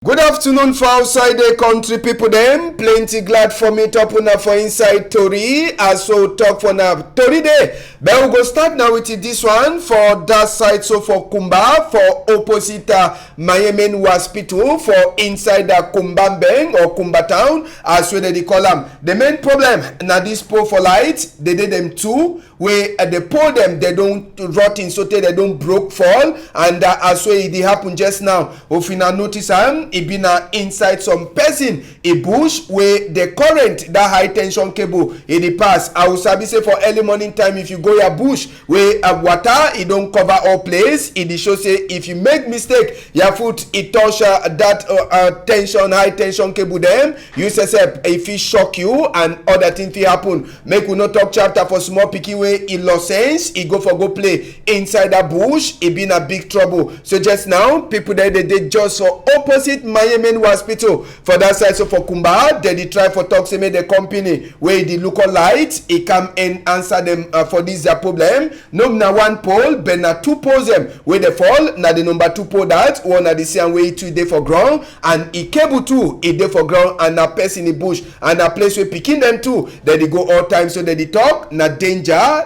Good afternoon for outside the country people them. Plenty glad for me to una for inside Tori. As so talk for now Tori day. But we go start now with this one for that side. So for Kumba, for opposite Miami Hospital, for inside the Kumbambeng or Kumba town, as well they call them. The main problem now this pole for light, they did them too. Where they pull them, they don't rot in so they don't broke fall, and as well it happen just now. If you now notice it been inside some person a bush where the current that high tension cable in the past. I will say for early morning time if you go your bush where water it don't cover all place. It show say if you make mistake your foot it touch that tension high tension cable them you say if it shock you and other things will happen. Make we not talk chapter for small picky way it lost sense it go play inside that bush it been a big trouble. So just now people that they just for opposite Miami Hospital for that side. So for Kumba they try for talk say make the company where the local light it come and answer them for this problem. No na one pole but na two poles them where they fall na the number two pole that one at the same way two day for ground and a cable too it day for ground and a person in the bush and a place where picking them too that they go all time. So they talk na danger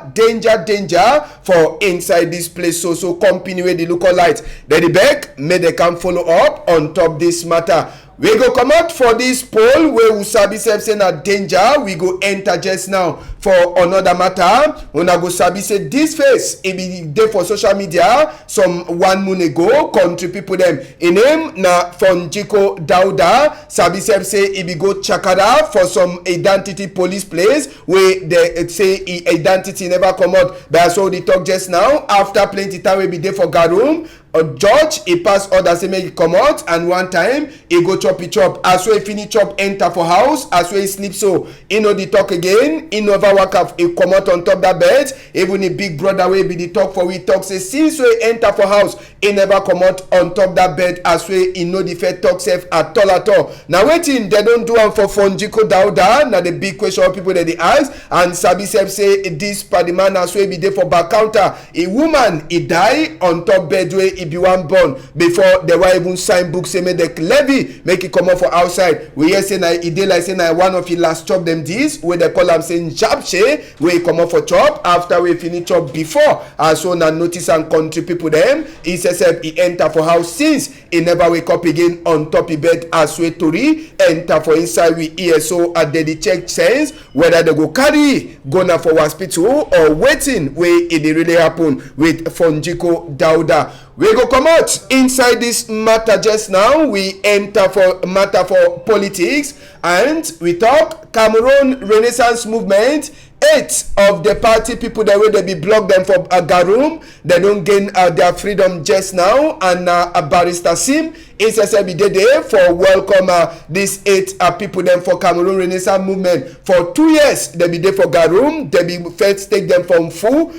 for inside this place. So company where the local light they the back may they can follow up on top this matter. We go come out for this poll where we sabi say na danger. We go enter just now for another matter. Una go sabi say this face it be there for social media some 1 month ago. Country people them in name na Fonjiko Dauda sabi say it be go chakara for some identity police place where they say identity never come out. But so they talk just now after plenty time we be there for Garum. A judge he pass order say make it come out and one time he go chop as well finish chop enter for house as well he sleep so he know the talk again he never wake up he come out on top that bed even a big brother wey be the talk for we talk say since we enter for house he never come out on top that bed as well he know the fair talk safe at all. Now waiting they don't do am for Fonjiko Dauda na the big question people that they ask and sabi self say this party man as well be there for back counter a woman he die on top bed where he be one born before they were even sign book say make the levy make it come up for outside. We hear say na e dey like say na one of the last chop them this where they call am saying japche where he come up for chop after we finish chop before as so na notice and country people them he says he enter for house since he never wake up again on top of bed as we Tori enter for inside we hear so at the check sense whether they go carry go na for hospital or waiting where it really happen with Fonjiko Dauda. We go come out inside this matter just now. We enter for matter for politics and we talk Cameroon Renaissance Movement. 8 of the party people that way they be block them for Garum. They don't gain their freedom just now and Barrister Sim is be there for welcome these 8 people them for Cameroon Renaissance Movement for 2 years. They be there for Garum. They be first take them from Fu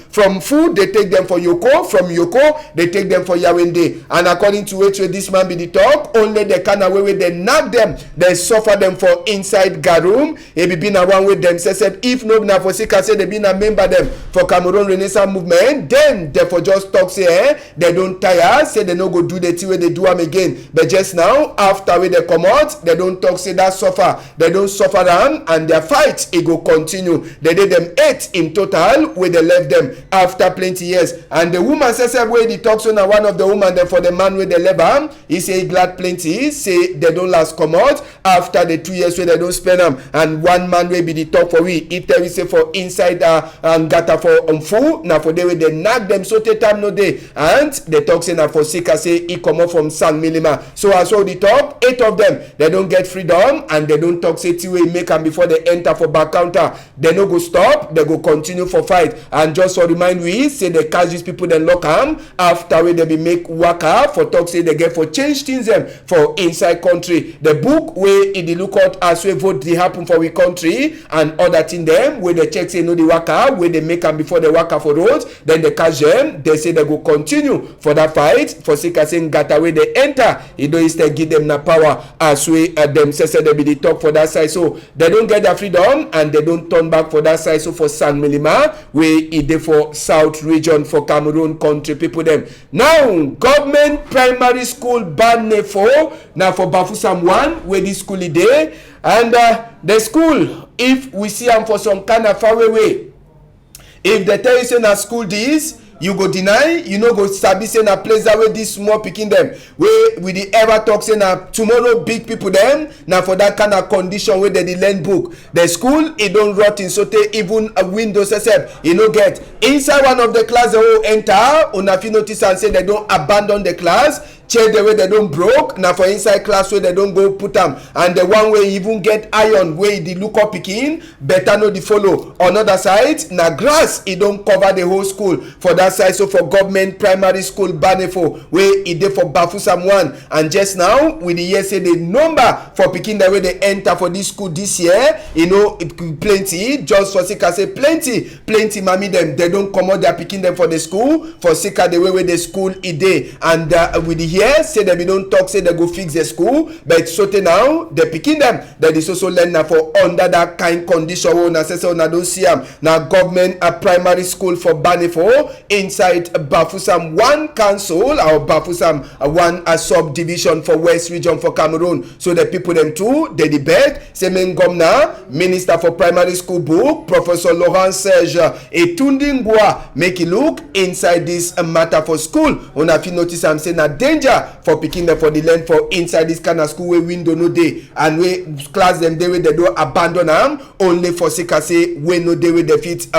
they take them for Yoko, from Yoko they take them for Yawende, and according to which this man be the talk only the kind of way they knock them they suffer them for inside Garum. He be been around with them said if no na for say they been a member them for Cameroon Renaissance Movement then they for just talk say they don't tire say they no go do the thing way they do them again. But just now after when they come out they don't talk say that suffer they don't suffer them and their fight it go continue. They did them 8 in total where they left them after plenty years, and the woman says where the talk so now one of the woman there for the man where they left him he say glad plenty say they don't last come out after the 2 years where they don't spend them, and one man will be the talk for we if they say for inside gata for Fu now for they they knock them so te time no day and they talk say now for Sika say he come up from San Milima. So as well the talk 8 of them they don't get freedom and they don't talk say way make them before they enter for back counter they no go stop they go continue for fight. And just for remind we say they catch these people then lock them after where they be make waka for talk say they get for change things them for inside country. The book where it the look out as we vote they happen for we country and other thing them where they check say no the waka where they make them before the waka for roads then they catch them they say they go continue for that fight for Sika saying gata where they enter e don instead give them na power as we them say they be the talk for that side. So they don't get their freedom and they don't turn back for that side. So for San Milima, we e dey for South region for Cameroon country people them. Now government primary school Banefo now for Bafoussam 1 where this school is there. And the school, if we see them for some kind of far away, if they tell you say na school this, you go deny, you no go sabi say na place that way this small pikin them wey we dey ever talk say na tomorrow big people them na for that kind of condition wey they dey learn book. The school e don rot in so tey even a windows sef e no get. Inside one of the class they will enter, una fit notice and say they don abandon the class. Chair the way they don't broke now for inside class where they don't go put them, and the one way even get iron where the look up picking better no the follow. On other side now grass it don't cover the whole school for that side. So for government primary school Banefo where it dey for Bafoussam 1, and just now with the year say the number for picking the way they enter for this school this year, you know it plenty. Just for Sika say plenty mommy them they don't come out their picking them for the school for Sika the way the school it dey. And with the year say they be don't talk say they go fix the school, but so now they picking them that is also learn now for under that kind condition wey una say una don't see them now. Government primary school for Banefo inside Bafoussam 1 council or Bafoussam 1 subdivision for West region for Cameroon. So the people them too they debate say men governor minister for primary school book Professor Laurent Serge Etundingwa make it look inside this matter for school. Una fit notice am say na danger for picking them for the land for inside this kind of school where window no day and we class them they way they don't abandon them only for Sika say we no day with the fit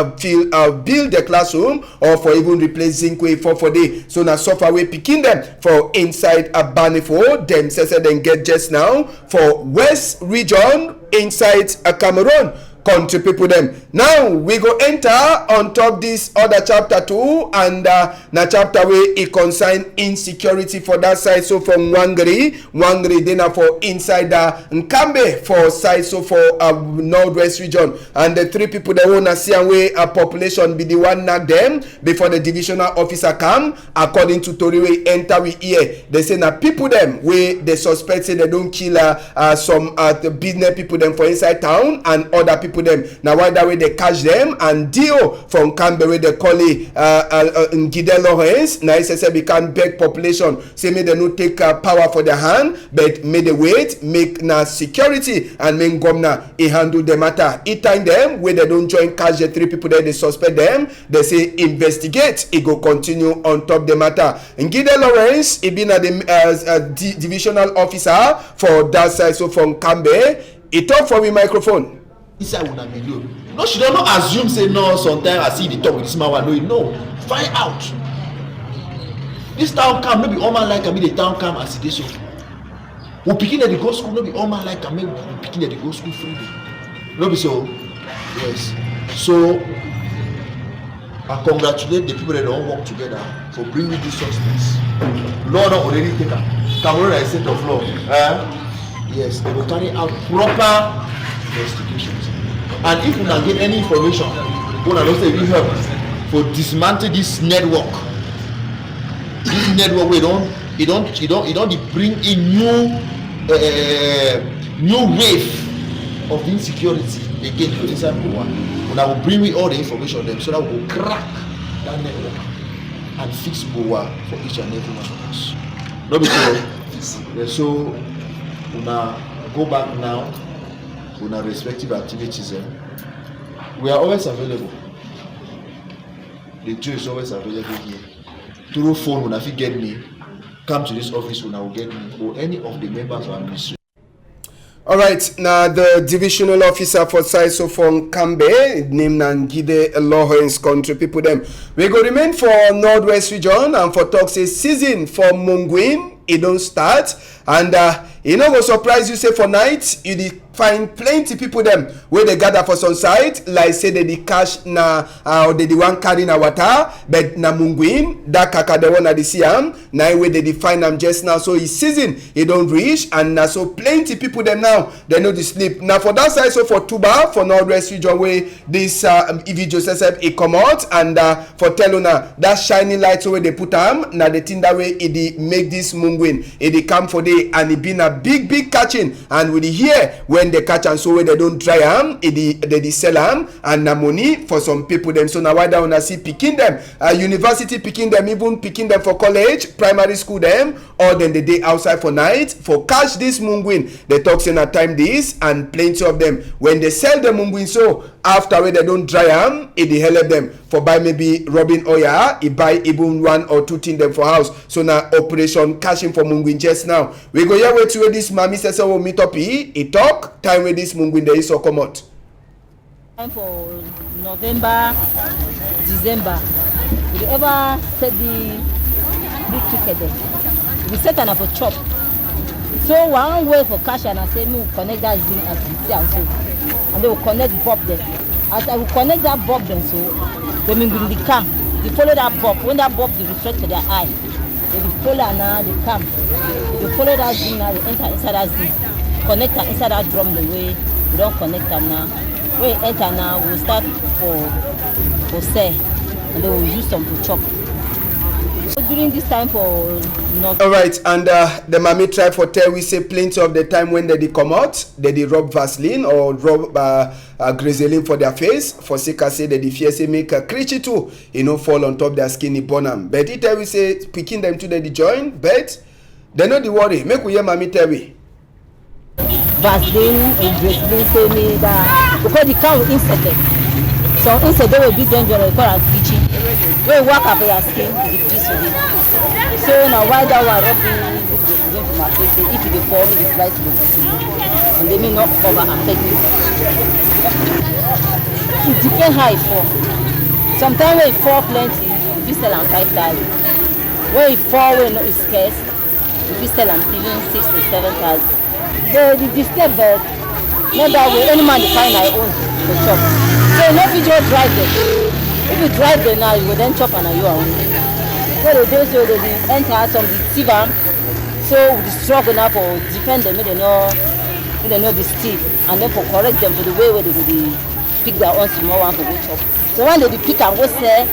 build the classroom or for even replace zinc way for day. So now suffer we picking them for inside a Banefo them say then get just now for West region inside a Cameroon country people them. Now we go enter on top this other chapter 2, and na chapter where it concern insecurity for that side. So from Wangari then for inside Nkambe for side so for northwest region, and the 3 people that wanna see and where a population be the one knock them before the divisional officer come. According to Tori we enter we here they say na people them where they suspect say they don't kill some the business people them for inside town and other people them. Now why that way they catch them and deal from Canberra they call it Ngide Lawrence. Now it says we can beg population say may they not take power for their hand, but may they wait make na security and make governor he handle the matter. It time them where they don't join catch the 3 people there they suspect them. They say investigate. It go continue on top the matter. Ngide Lawrence he been at the divisional officer for that side so from Canberra. He talk from the microphone. Inside una million. No, she don't not assume say no. Sometimes I see the talk with this man. No, find out. This town camp maybe all man like I mean the town camp as it is so. We picking at the go school maybe all man like I mean we picking at the go school freely. No be so. Yes. So I congratulate the people that don't work together for bringing this success. Lord already take a Cameroon is state of law. Yes, they will carry out proper investigations. And if you can get any information, we will help for dismantle this network. This network we don't bring in new wave of insecurity again for inside Boa. And I will bring me all the information them so that we will crack that network and fix Boa for each and every one of us. No be so. So una go back now on our respective activities. We are always available. The Joe is always available here. Through phone, when if you get me, come to this office when I will get me or any of the members of our ministry. All right, now the divisional officer for Saiso from Kambe, named Ngide Lawrence country people them. We go remain for Northwest region and for talk say season for Mungwin, it don't start and it no go surprise you say for night you find plenty people them where they gather for some site, like say they cash na or they one carry na water, but na munguin that kaka the one at the siam na where they find them just now. So it's season, it don't reach, and na so plenty people them now they know the sleep. Now for that side, so for Tuba, for Northwest region where this EV Joseph it come out, and for Teluna that shining light so where they put them now the thing that way it make this munguin it come for day, and it been a big catching, and with the here when they catch and so where they don't dry them they sell them, and na money for some people them. So now why down I see picking them university picking them, even picking them for college, primary school them, or then the day outside for night for catch this munguin. They talk saying at time this, and plenty of them when they sell the munguin, so after where they don't dry them it help them for buy maybe rubbing oil, it buy even 1 or 2 things them for house. So now operation cashing for munguin just now. We go here wait to where this mommy says will meet up he talk time where this munguin there is so come out. Time for November, December. If you ever set the big ticket there, we set an up for chop. So one way for cash, and I say me will connect that thing as you see and so, and they will connect bob there. As I will connect that bob then so, they will the camp. They follow that bob. When that bob they reflect to their eye, they will follow now the camp. They follow that thing now. They enter inside that thing, connect them inside that drum the way we don't connect them now. When you enter now, we'll start for sale, and they will use some to chop. So during this time for all right, and the mommy try for tell we say plenty of the time when they come out, they rub Vaseline or rub Griseline for their face. For sake I say that the fear say make a creature too, fall on top their skinny bonham. But it tell we say picking them to the joint, but they not the worry. Make we hear mommy tell we. Vaseline and Griseline say me that because the cow will insect. So insect they will be dangerous because as Pidgin. When you walk up your skin, it feels with it. So now why that one rubbing to my face, if you fall me the slice will and they may not over affect me. It depends how it fall. Sometimes when it fall plenty, you sell on 5,000. When it fall when it's scarce, you sell on even 6 to 7,000. The step but not that way, any man define my own to chop. So no video drive them. If you drive them now, you will then chop and you are on. So they do so they enter some deceive them. So we struggle now for defend them, they know the steep, and then for correct them to the way where they will pick their own small one for go chop. So when they pick and go sell,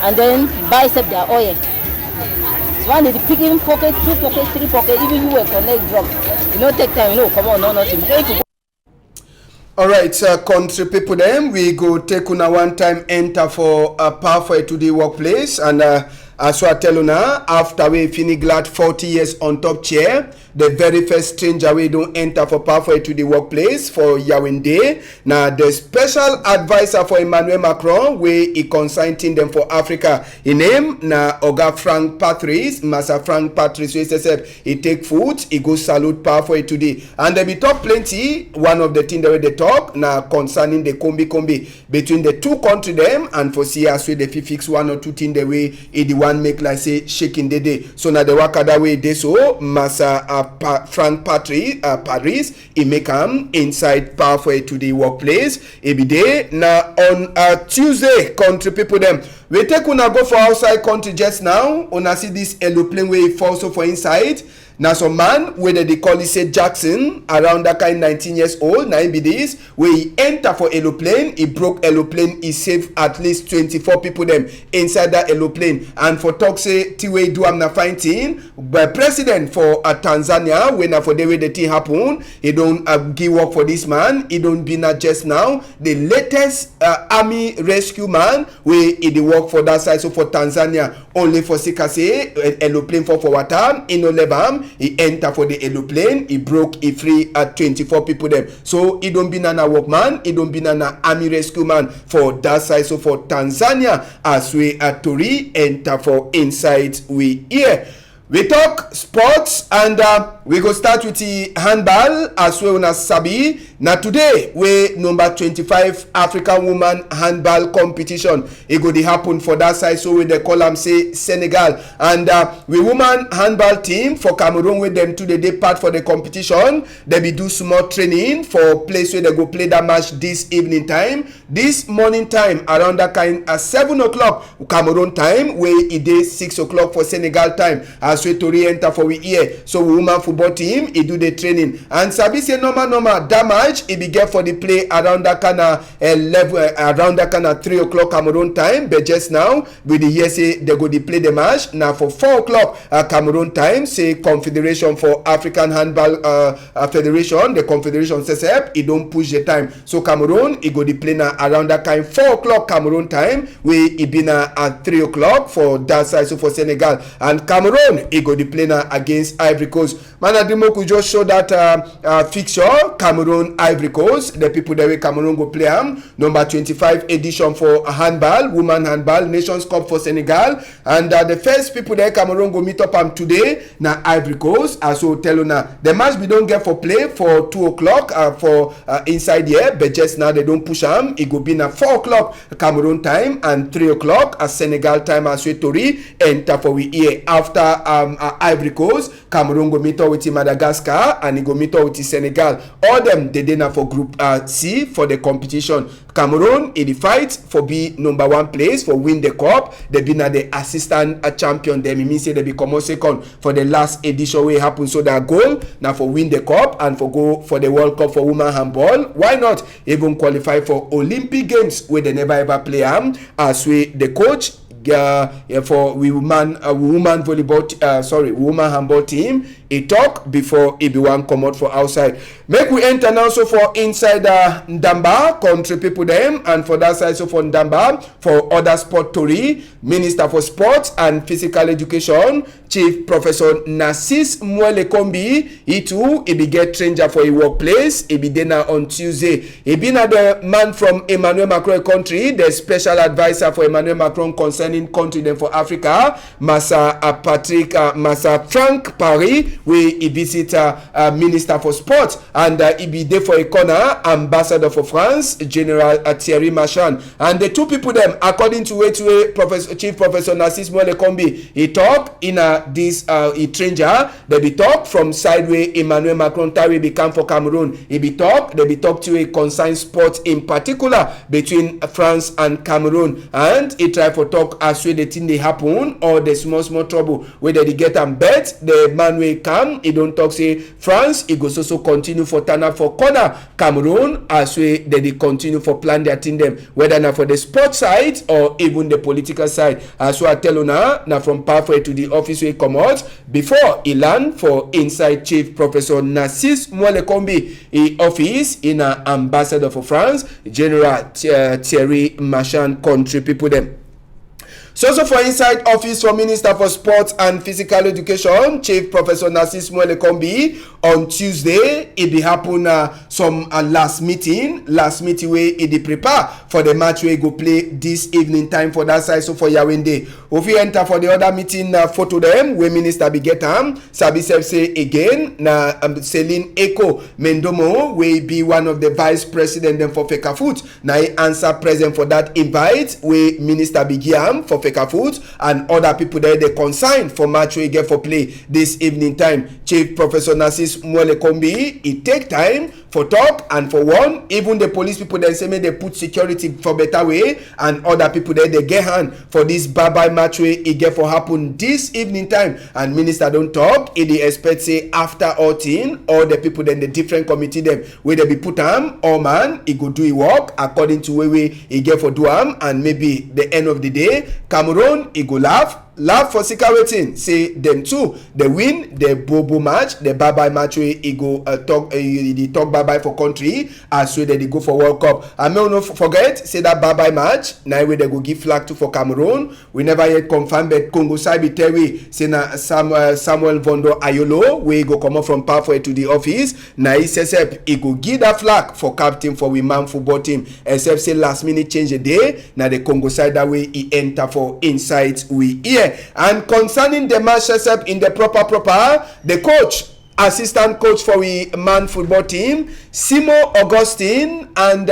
and then bicep their oil. So when they pick in pocket, 2 pocket, 3 pocket, even you will connect drum. Take time, come on, nothing. All right, country people them, we go take una one time enter for a pathway to the workplace, and as I tell you now, after we finish glad 40 years on top chair, the very first stranger we don't enter for pathway to the workplace for Yawende. Now the special advisor for Emmanuel Macron, we he consigning them for Africa. In name na Oga Frank Patrice, Master Frank Patrice, he says he take food, he go salute pathway today, and they be talk plenty. One of the things that they talk now concerning the combi between the two country them, and for see as we the fix 1 or 2 things the way the one make like say shaking the day. So now the work that way they so Master Frank Paris he make him inside pathway to the workplace every day. Now on Tuesday, country people them we take una go for outside country just now. Una see this aeroplane where he falls for inside. Now some man where they call it say Jackson around that kind 19 years old. Now be this where he enter for aeroplane, he broke aeroplane, he saved at least 24 people them inside that aeroplane. And for talk say Tiwe do am na fighting but president for Tanzania when for the way the thing happen, he don't give work for this man. He don't be not just now the latest army rescue man where he the work for that side. So for Tanzania only for Sikase aeroplane for water in Olebam. He enter for the aeroplane, he broke, he free at 24 people them. So he don't be nana workman, he don't be nana army rescue man for that side. So for Tanzania, as we at Tori enter for inside we here. We talk sports and we go start with the handball as well as sabi. Now today we number 25 African woman handball competition. It go dey happen for that side, so we dey call am say Senegal, and we woman handball team for Cameroon with them today dey part for the competition. They be do small training for place where they go play that match this evening time, this morning time around that kind at 7 o'clock Cameroon time, where it dey 6 o'clock for Senegal time. As we Tori enter for we here, so woman football team it do the training, and sabi say normal that match it be get for the play around that kind of 3 o'clock Cameroon time. But just now we dey hear say they go dey play the match now for 4 o'clock Cameroon time. Say Confederation for African Handball Federation, the Confederation CCF, it don't push the time, so Cameroon it go dey play now around that kind 4 o'clock Cameroon time, where it be now at 3 o'clock for that side, so for Senegal. And Cameroon it go dey play now against Ivory Coast. Manadimo could just show that fixture, Cameroon Ivory Coast, the people that way Cameroon go play number 25 edition for handball, woman handball Nations Cup for Senegal. And the first people that Cameroon go meet up today na Ivory Coast. As so tell you now, the match we don't get for play for 2 o'clock for inside here, but just now they don't push it go be na 4 o'clock Cameroon time and 3 o'clock Senegal time. As we Tori enter for we here after Ivory Coast, Cameroon go meet up with Madagascar, and he go meet up with Senegal. All them they now for Group C for the competition. Cameroon in the fight for be number 1 place for win the cup. They be now the assistant champion. Them it means say they become second for the last edition where it happened. So their goal now for win the cup and for go for the World Cup for women handball. Why not even qualify for Olympic Games where they never ever play as we the coach for woman volleyball woman handball team he talk before he be one come out for outside. Make we enter now so for inside Ndamba country people them, and for that side so for Ndamba for other sport Tori, Minister for Sports and Physical Education Chief Professor Narcisse Mwelekombi, he too he be get stranger for a workplace. He be there on Tuesday. He been at the man from Emmanuel Macron country, the special advisor for Emmanuel Macron concerning country them for Africa, Massa Frank Paris, where he visit Minister for Sports, and he be there for a corner Ambassador for France, General Thierry Marchand. And the two people them, according to Chief Professor Narcisse Mwelekombi, he talk in this stranger, they be talk from sideway Emmanuel Macron Tari become for Cameroon. They be talk to a concerned sport in particular between France and Cameroon, and he try for talk as way the thing they happen or the small trouble whether they get and bet the man will come. He don't talk say France he goes also continue for turn up for corner Cameroon as way they continue for plan their thing them, whether now for the sport side or even the political side. As I tell you now from pathway to the office we come out before he land for inside Chief Professor Narcisse Mwelekombi he office in Ambassador for France, General Thierry Marchand country people them. So for inside office for Minister for Sports and Physical Education, Chief Professor Narcisse Mwelekombi, on Tuesday, it be happen some last meeting where it prepare for the match where go play this evening time for that side. So for Yaoundé, if you enter for the other meeting photo them where Minister be get Sabi say again na Celine Eko Mendomo will be one of the Vice President them for Fecafoot. Now he answer present for that invite where Minister be giam for Fecafoot and other people there they consign for match we get for play this evening time. Chief Professor Narcisse Mwelekombi, it take time for talk and for one, even the police people then say may they put security for better way, and other people there they get hand for this bye match way it get for happen this evening time. And minister don't talk, it they expect say after all thing, all the people then the different committee them where they be put all man it go do it work according to where we it get for do and maybe the end of the day Cameroon it go laugh for security say them too they win the bobo match, the bye match where he go talk bye for country as well that they go for World Cup. I may not forget say that bye match now where they go give flag to for Cameroon. We never yet confirm, but Congo side be tell we say na Samuel Vondo Ayolo where he go come up from pathway to the office. Now he says he go give that flag for captain for women football team, except say last minute change the day. Now the Congo side that way he enter for inside we here. there. And concerning the match setup in the proper, the coach, assistant coach for we man football team, Simo Augustine, and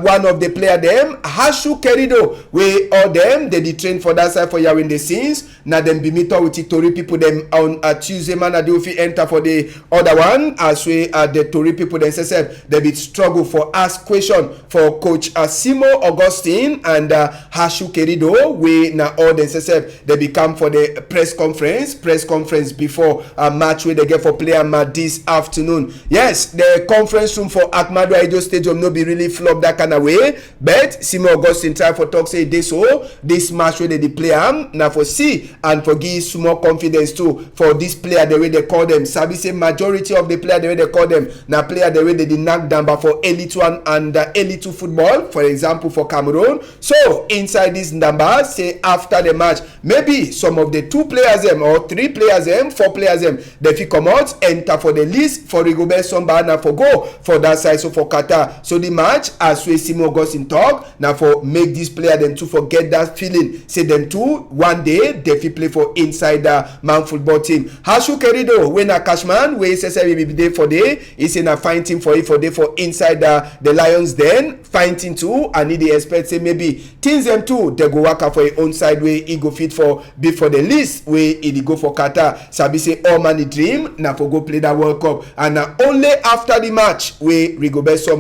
one of the player them, Hashu Kerido, we all them, they train for that side for Yawinde scenes. Now them be meet up with Tori people them on Tuesday man, and they enter for the other one, as we the Tori people themselves, they be struggle for ask question for coach Simo Augustine and Hashu Kerido, we now all themselves, they become for the press conference before a match where they get for player match this afternoon. Yes, the conference room for Ahmadu Ahijo Stadium no be really flop that kind of way, but Simo Augustine try for talk say this match where they play now for see and for give small confidence too for this player the way they call them. Sabi say majority of the player the way they call them now player the way they did knock down but for Elite 1 and Elite 2 football, for example for Cameroon. So inside this number say after the match maybe some of the 2 players them or 3 players them 4 players them they fit come out enter for the list for Rigobert Song now for go for that side so for Qatar. So the match as we Simo Augustine talk now for make this player them to forget that feeling say them too one day they fit play for inside the man football team. Hashu Kerido when a cashman we say we be there for day is in a fine team for it for day for inside the Lions then fine team too and they expect say maybe teams them too they go work for a own side way he go fit for before the list way he go for Qatar. Sabi say all man the dream now for go play that World Cup and only after the match where Rigobert Song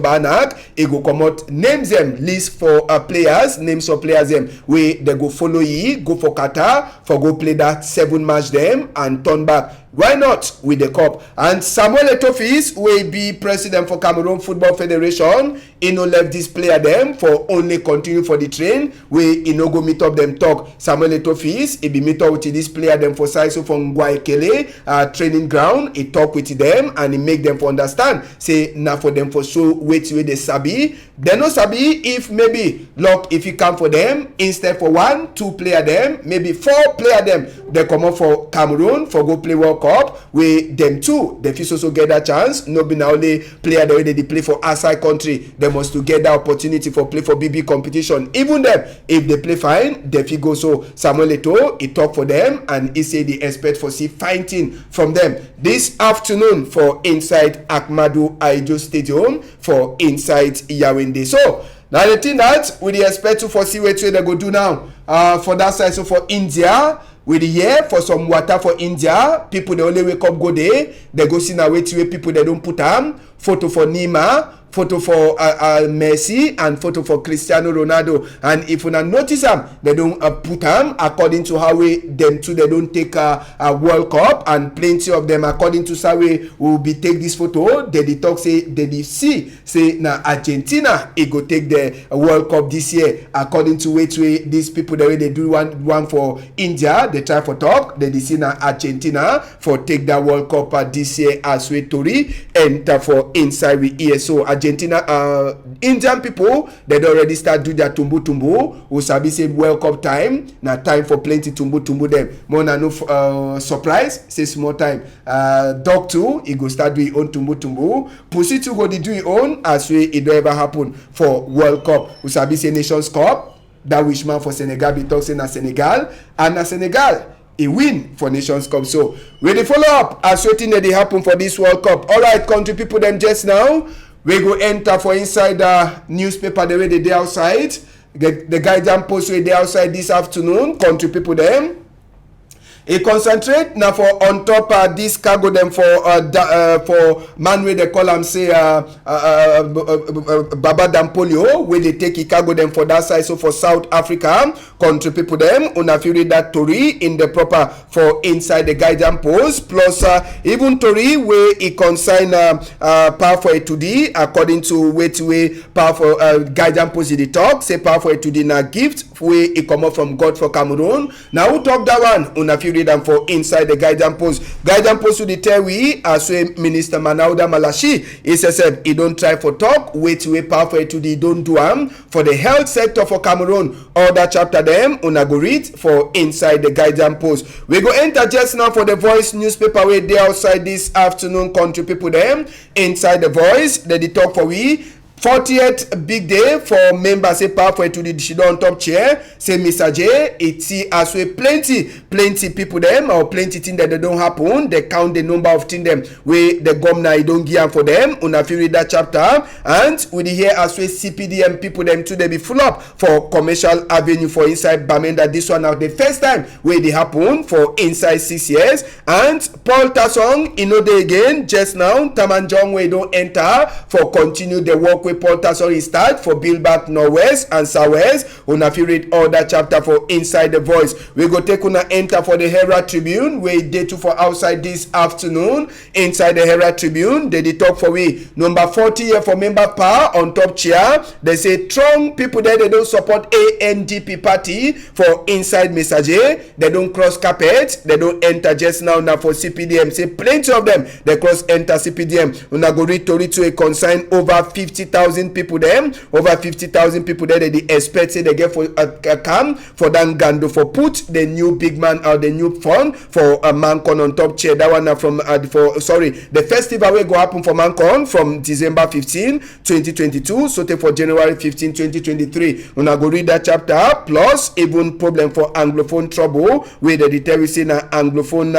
he go come out names them list for players names of players them where they go follow go for Qatar for go play that 7 match them and turn back. Why not with the cup? And Samuel Eto'o will be president for Cameroon Football Federation. He no left this player them for only continue for the train. We he no go meet up them talk. Samuel Eto'o he be meet up with this player them for Saiso from Guayaquil training ground. He talk with them and he make them for understand. Say now for them for show wait they sabi. They no sabi if maybe luck if you come for them instead for 1, 2 player them maybe 4 player them they come up for Cameroon for go play World Cup with them too. They fit also get that chance. No be now only player the way they play for outside country. They must to get that opportunity for play for BB competition. Even them if they play fine, they fit go. So Samuel Eto'o he talk for them and he say they expect for see fine thing from them this afternoon for inside Ahmadu Ahijo Stadium for inside Yaoundé. So now the thing that we expect to foresee what they go do now for that side. So for India we the year for some water for India people they only wake up go there they go see now wait people they don't put photo for Neymar, photo for Messi and photo for Cristiano Ronaldo. And if you not notice them, they don't put them according to how we them too they don't take a World Cup and plenty of them according to how we will be take this photo. They talk say they see say now Argentina it go take the World Cup this year according to which way these people the way they do one for India they try for talk they see now Argentina for take that World Cup this year as we Tori enter for inside we here. So Argentina Indian people they already start do their tumbu we sabi say World Cup time na time for plenty tumbu them more na no surprise say small time dog too he go start do his own tumbu pussy too go dey do his own as way it don't ever happen for World Cup. We sabi say Nations Cup that wishman for Senegal be talk say na Senegal and na Senegal a win for Nations Cup. So we dey follow up as wetin dey happen for this World Cup. Alright, country people them just now we go enter for inside the newspaper the way they dey outside the guidance post wey dey outside this afternoon. Country people them he concentrate now for on top this cargo them for man wey they call am say Baba Dampolio wey they take cargo them for that side. So for South Africa country people them una fit read that Tori in the proper for inside the guidance post plus even Tori wey he consign Powerful Etudi according to way Powerful guidance post the talk say Powerful Etudi na gift wey he come up from God for Cameroon. Now who talk that one una fit read am for inside the guidance post. Guidance post to tell we as we Minister Manauda Malashi he said he don't try for talk wait Powerful Etudi don't do am for the health sector for Cameroon. All that chapter them una go read for inside the guidance post. We go enter just now for the Voice newspaper wey dey outside this afternoon. Country people them inside the Voice they talk for we 40th big day for members say power for to the she don top chair say Mr. J it see as we plenty people them or plenty things that they don't happen. They count the number of things them where the governor don't give for them. Una fit read that chapter and we hear as we CPDM people them too they be full up for commercial avenue for inside Bamenda. This one now the first time where they happen for inside 6 years. And Paul Tasong they again just now Tamanjong we don't enter for continue the work with Paul Tasong start for build back Northwest and Southwest. Una fit read all that chapter for inside the voice. We go take una enter for the Herald Tribune where they too for outside this afternoon. Inside the Herald Tribune they talk for we number 40 here for member power on top chair. They say strong people there they don't support ANDP party for inside Mr. J. They don't cross carpet. They don't enter just now for CPDM. Say plenty of them they cross enter CPDM. Una go read to a consign over 50,000 people them. Over 50,000 people there they expect say they get for a cam for Dan Gando for put the new big man or the new fund for a Mancon on top chair. That one from the festival will go happen for Mancon from December 15 2022 so take for January 15 2023. Una go read that chapter plus even problem for anglophone trouble where the tell we say na anglophone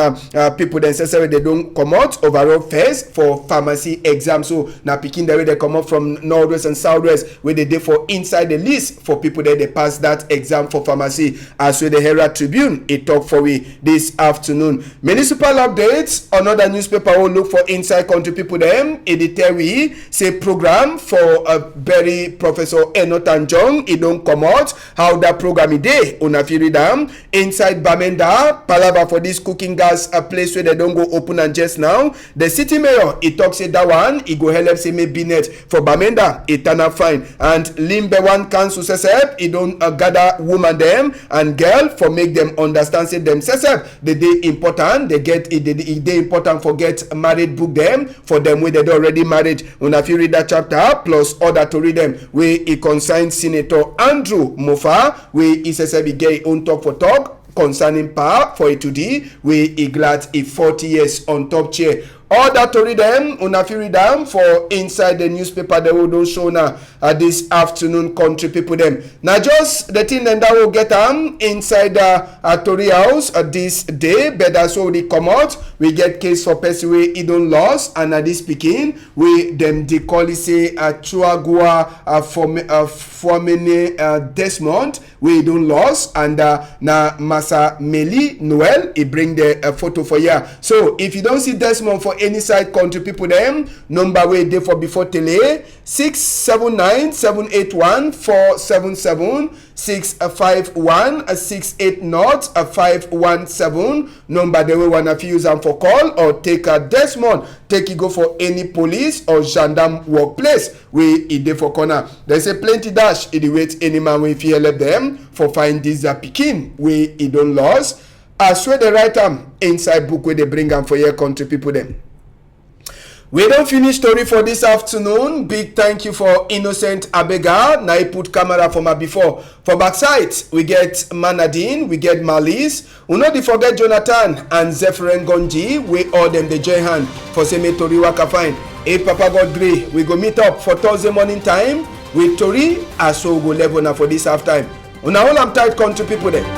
people necessary they don't come out overall first for pharmacy exam. So now picking the way they come up from Northwest and Southwest where they dey for inside the list for people that they pass that exam for pharmacy. As with the Herald Tribune it talk for we this afternoon. Municipal updates another newspaper will look for inside country people them it tell we say program for Berry Professor Enotan Jong it don't come out how that program is there. Una fit read am inside Bamenda palava for this cooking gas a place where they don't go open and just now the city mayor it talk say that one it go help say maybe net for Bamenda it turn out fine. And Limbe one council says it don't gather woman them and girl for make them understand say them says they important they get it they important for get married book them for them where they already married. Una fit read that chapter plus other to read them where it consigns Senator Andrew Mofa where he says he get on top for talk concerning power for it today where he glad 40 years on top chair. All that to read them, una fit read them for inside the newspaper they will show now this afternoon country people them. Now just the thing that will get them inside the Tory House this day, but that's how they come out. We get case for person where he don't lost and this speaking we them they call it say Chuagua Formene Desmond we don't lost and na Masa Meli Noel he bring the photo for you. So if you don't see Desmond for any side country people them number way dey for before tele 679-781-477 651-680-517 number they will wanna use them for call or take a Desmond take it go for any police or gendarme workplace where it dey for corner. They say plenty dash it wait any man wey fit help them for find this pikin where it don't lost. I swear they write them inside book where they bring them for your country people them. We don't finish story for this afternoon. Big thank you for Innocent Abega. Now he put camera for my before. For backside, we get Manadine, we get Malice. We not forget Jonathan and Zephyrin Gonji. We all them the join hand for Seme Tori Waka Fine. Hey Papa God Grey, we go meet up for Thursday morning time with Tori as so go level now for this half time. Una all am tight country people there.